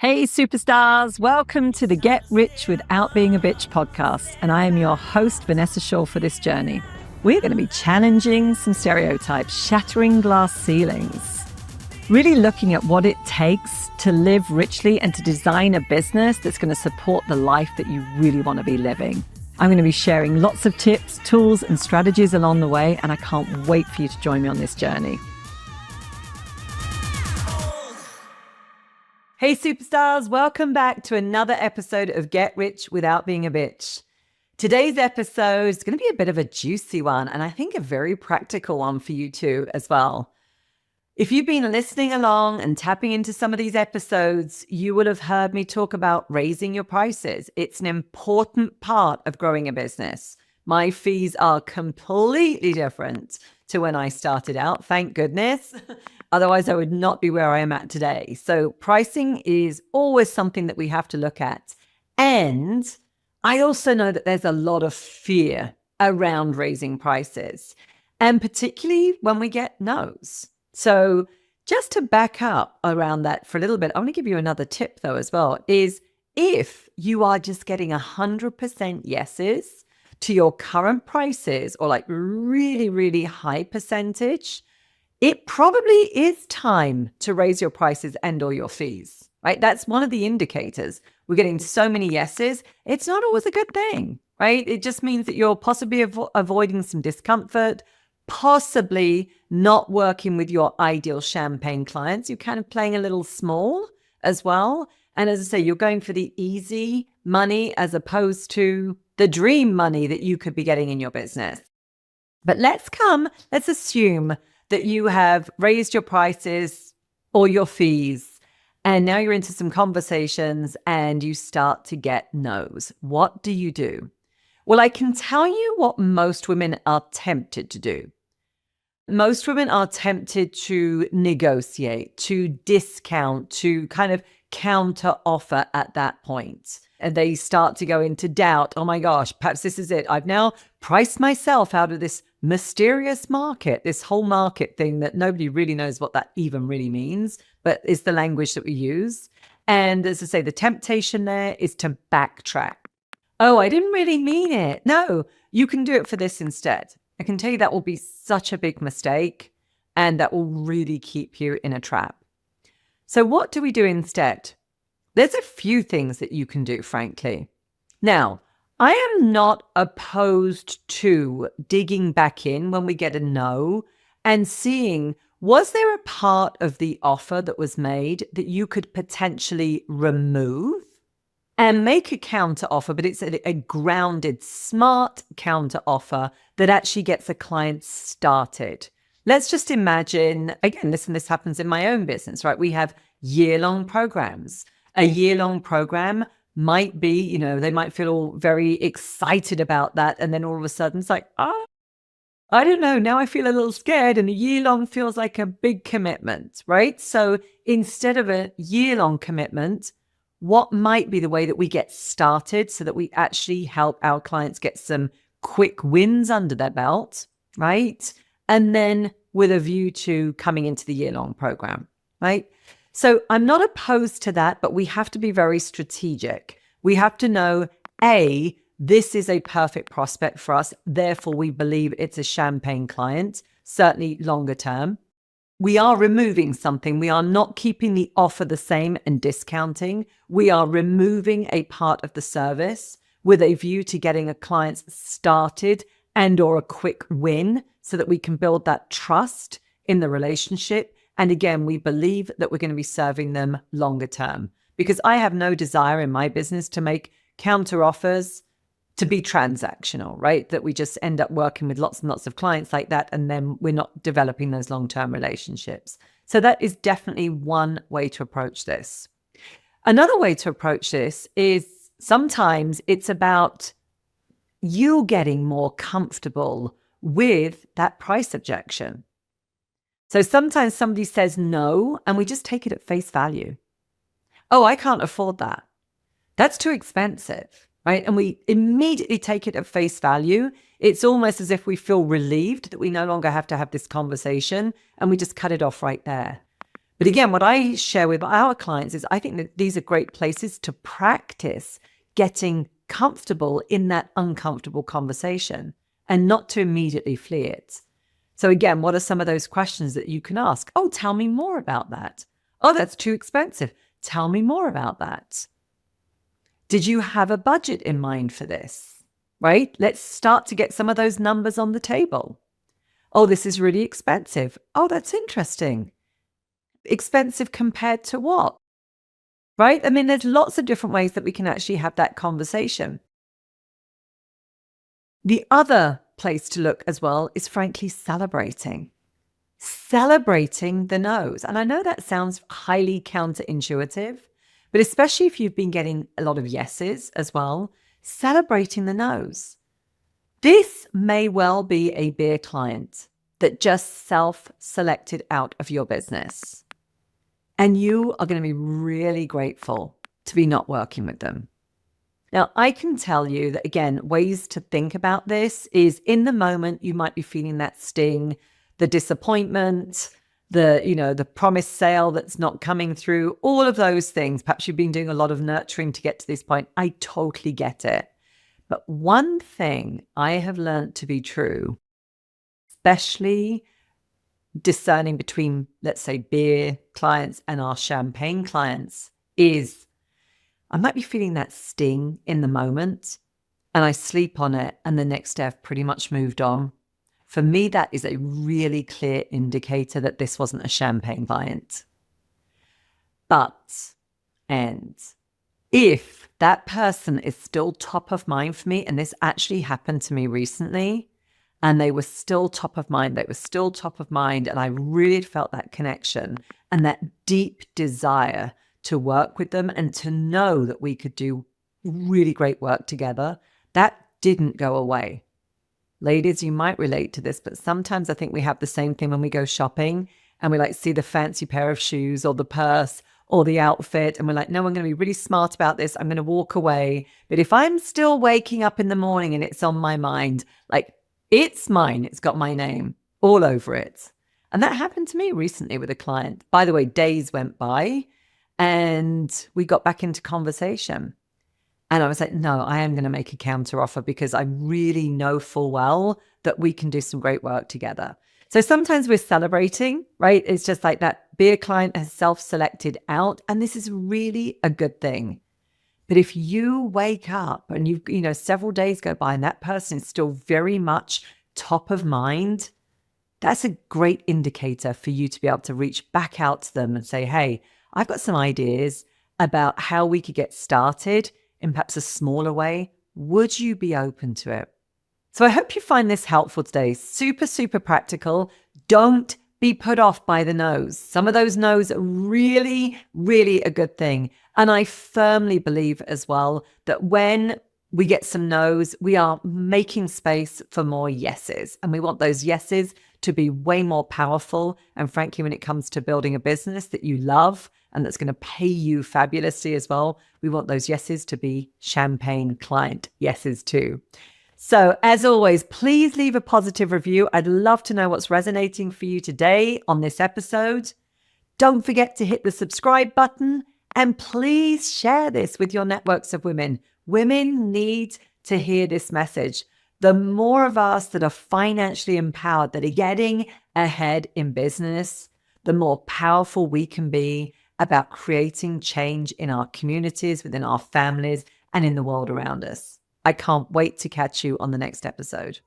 Hey superstars, welcome to the Get Rich Without Being a Bitch podcast, and I am your host Vanessa for this journey. We're going to be challenging some stereotypes, shattering glass ceilings, really looking at what it takes to live richly and to design a business that's going to support the life that you really want to be living. I'm going to be sharing lots of tips, tools, and strategies along the way, and I can't wait for you to join me on this journey. Hey superstars, welcome back to another episode of Get Rich Without Being a Bitch. Today's episode is going to be a bit of a juicy one, and I think a very practical one for you too as well. If you've been listening along and tapping into some of these episodes, you will have heard me talk about raising your prices. It's an important part of growing a business. My fees are completely different to when I started out, thank goodness. Otherwise, I would not be where I am at today. So pricing is always something that we have to look at. And I also know that there's a lot of fear around raising prices, and particularly when we get no's. So just to back up around that for a little bit, I want to give you another tip though as well, is if you are just getting 100% yeses to your current prices, or like really, really high percentage, it probably is time to raise your prices and or your fees, right? That's one of the indicators. We're getting so many yeses. It's not always a good thing, right? It just means that you're possibly avoiding some discomfort, possibly not working with your ideal champagne clients. You're kind of playing a little small as well. And as I say, you're going for the easy money as opposed to the dream money that you could be getting in your business. But let's assume that you have raised your prices or your fees, and now you're into some conversations and you start to get no's. What do you do? Well, I can tell you what most women are tempted to do. Most women are tempted to negotiate, to discount, to kind of counter offer at that point. And they start to go into doubt. Oh my gosh, perhaps this is it. I've now priced myself out of this mysterious market, this whole market thing that nobody really knows what that even really means, but it's the language that we use. And as I say, the temptation there is to backtrack. Oh, I didn't really mean it. No, you can do it for this instead. I can tell you that will be such a big mistake, and that will really keep you in a trap. So what do we do instead? There's a few things that you can do, frankly. Now, I am not opposed to digging back in when we get a no and seeing, was there a part of the offer that was made that you could potentially remove and make a counter offer, but it's a grounded, smart counter offer that actually gets a client started. Let's just imagine, again, this happens in my own business, right? We have year-long programs. A year-long program might be, they might feel all very excited about that. And then all of a sudden it's like, I don't know. Now I feel a little scared, and a year-long feels like a big commitment, right? So instead of a year-long commitment, what might be the way that we get started so that we actually help our clients get some quick wins under their belt, right? And then with a view to coming into the year-long program, right? So I'm not opposed to that, but we have to be very strategic. We have to know, A, this is a perfect prospect for us. Therefore, we believe it's a champagne client, certainly longer term. We are removing something. We are not keeping the offer the same and discounting. We are removing a part of the service with a view to getting a client started and or a quick win so that we can build that trust in the relationship. And again, we believe that we're going to be serving them longer term, because I have no desire in my business to make counter offers to be transactional, right? That we just end up working with lots and lots of clients like that, and then we're not developing those long-term relationships. So that is definitely one way to approach this. Another way to approach this is sometimes it's about you getting more comfortable with that price objection. So sometimes somebody says no, and we just take it at face value. Oh, I can't afford that. That's too expensive, right? And we immediately take it at face value. It's almost as if we feel relieved that we no longer have to have this conversation, and we just cut it off right there. But again, what I share with our clients is I think that these are great places to practice getting comfortable in that uncomfortable conversation and not to immediately flee it. So again, what are some of those questions that you can ask? Oh, tell me more about that. Oh, that's too expensive. Tell me more about that. Did you have a budget in mind for this? Right? Let's start to get some of those numbers on the table. Oh, this is really expensive. Oh, that's interesting. Expensive compared to what? Right? I mean, there's lots of different ways that we can actually have that conversation. The other place to look as well is frankly celebrating the no's. And I know that sounds highly counterintuitive, but especially if you've been getting a lot of yeses as well, celebrating the no's. This may well be a beer client that just self-selected out of your business. And you are going to be really grateful to be not working with them. Now, I can tell you that, again, ways to think about this is in the moment, you might be feeling that sting, the disappointment, the promised sale that's not coming through, all of those things. Perhaps you've been doing a lot of nurturing to get to this point. I totally get it. But one thing I have learned to be true, especially discerning between, let's say, beer clients and our champagne clients, is I might be feeling that sting in the moment and I sleep on it and the next day I've pretty much moved on. For me, that is a really clear indicator that this wasn't a champagne client. And if that person is still top of mind for me, and this actually happened to me recently, and they were still top of mind, and I really felt that connection and that deep desire to work with them and to know that we could do really great work together, that didn't go away. Ladies, you might relate to this, but sometimes I think we have the same thing when we go shopping and we like see the fancy pair of shoes or the purse or the outfit, and we're like, no, I'm going to be really smart about this. I'm going to walk away. But if I'm still waking up in the morning and it's on my mind, like, it's mine, it's got my name all over it. And that happened to me recently with a client. By the way, days went by and we got back into conversation. And I was like, no, I am going to make a counteroffer because I really know full well that we can do some great work together. So sometimes we're celebrating, right? It's just like that beer client has self-selected out, and this is really a good thing. But if you wake up and several days go by and that person is still very much top of mind, that's a great indicator for you to be able to reach back out to them and say, hey, I've got some ideas about how we could get started in perhaps a smaller way. Would you be open to it? So I hope you find this helpful today. Super, super practical. Don't be put off by the no's. Some of those no's are really, really a good thing. And I firmly believe as well that when we get some no's, we are making space for more yeses. And we want those yeses to be way more powerful. And frankly, when it comes to building a business that you love and that's going to pay you fabulously as well, we want those yeses to be champagne client yeses too. So as always, please leave a positive review. I'd love to know what's resonating for you today on this episode. Don't forget to hit the subscribe button and please share this with your networks of women. Women need to hear this message. The more of us that are financially empowered, that are getting ahead in business, the more powerful we can be about creating change in our communities, within our families, and in the world around us. I can't wait to catch you on the next episode.